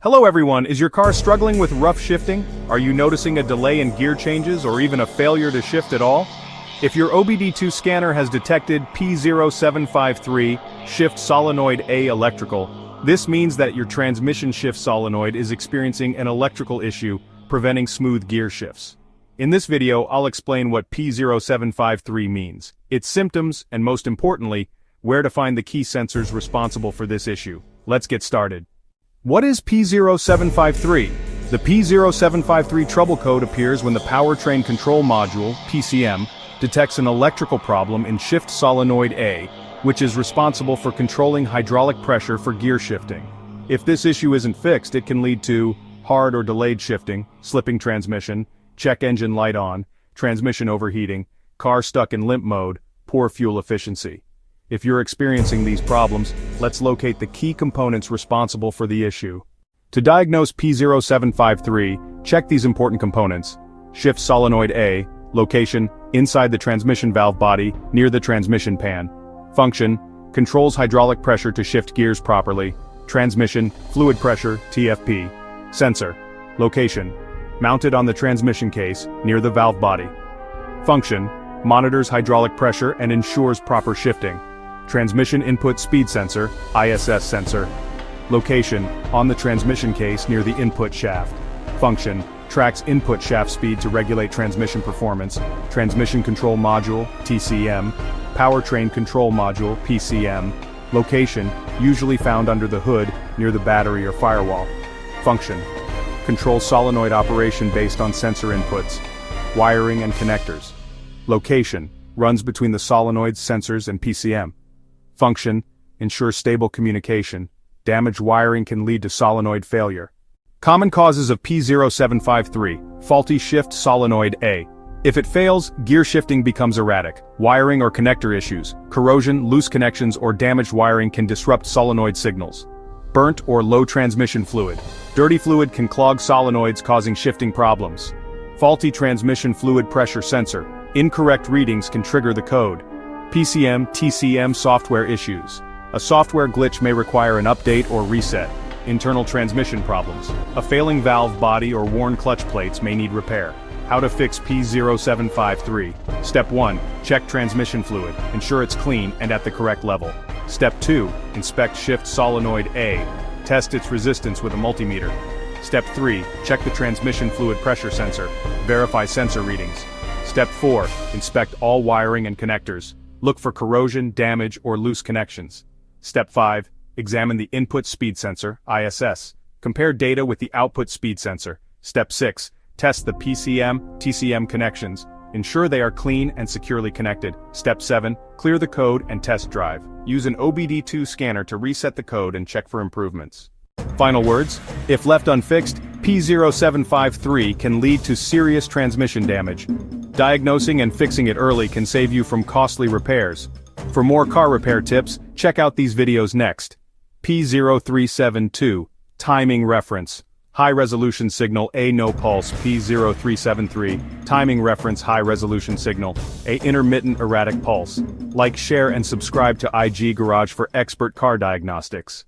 Hello everyone, is your car struggling with rough shifting? Are you noticing a delay in gear changes or even a failure to shift at all? If your OBD-II scanner has detected P0753, Shift Solenoid A Electrical, this means that your transmission shift solenoid is experiencing an electrical issue, preventing smooth gear shifts. In this video, I'll explain what P0753 means, its symptoms, and most importantly, where to find the key sensors responsible for this issue. Let's get started. What is P0753? The P0753 trouble code appears when the powertrain control module, PCM, detects an electrical problem in Shift Solenoid A, which is responsible for controlling hydraulic pressure for gear shifting. If this issue isn't fixed, it can lead to hard or delayed shifting, slipping transmission, check engine light on, transmission overheating, car stuck in limp mode, poor fuel efficiency. If you're experiencing these problems, let's locate the key components responsible for the issue. To diagnose P0753, check these important components. Shift Solenoid A, location, inside the transmission valve body, near the transmission pan. Function, controls hydraulic pressure to shift gears properly. Transmission, fluid pressure, TFP. Sensor, location, mounted on the transmission case, near the valve body. Function, monitors hydraulic pressure and ensures proper shifting. Transmission input speed sensor, ISS sensor. Location, on the transmission case near the input shaft. Function, tracks input shaft speed to regulate transmission performance. Transmission control module, TCM. Powertrain control module, PCM. Location, usually found under the hood, near the battery or firewall. Function, controls solenoid operation based on sensor inputs. Wiring and connectors. Location, runs between the solenoids, sensors, and PCM. Function, ensures stable communication. Damaged wiring can lead to solenoid failure. Common causes of P0753, faulty shift solenoid A. If it fails, gear shifting becomes erratic. Wiring or connector issues, corrosion, loose connections, or damaged wiring can disrupt solenoid signals. Burnt or low transmission fluid. Dirty fluid can clog solenoids, causing shifting problems. Faulty transmission fluid pressure sensor. Incorrect readings can trigger the code. PCM, TCM software issues. A software glitch may require an update or reset. Internal transmission problems. A failing valve body or worn clutch plates may need repair. How to fix P0753. Step 1. Check transmission fluid. Ensure it's clean and at the correct level. Step 2. Inspect Shift Solenoid A. Test its resistance with a multimeter. Step 3. Check the transmission fluid pressure sensor. Verify sensor readings. Step 4. Inspect all wiring and connectors. Look for corrosion, damage, or loose connections. Step 5. Examine the input speed sensor, ISS. Compare data with the output speed sensor. Step 6. Test the PCM, TCM connections. Ensure they are clean and securely connected. Step 7. Clear the code and test drive. Use an OBD-II scanner to reset the code and check for improvements. Final words: if left unfixed, P0753 can lead to serious transmission damage. Diagnosing and fixing it early can save you from costly repairs. For more car repair tips, check out these videos next. P0372, timing reference. High resolution signal A no pulse P0373, timing reference high resolution signal, A intermittent erratic pulse. Like, share and subscribe to IG Garage for expert car diagnostics.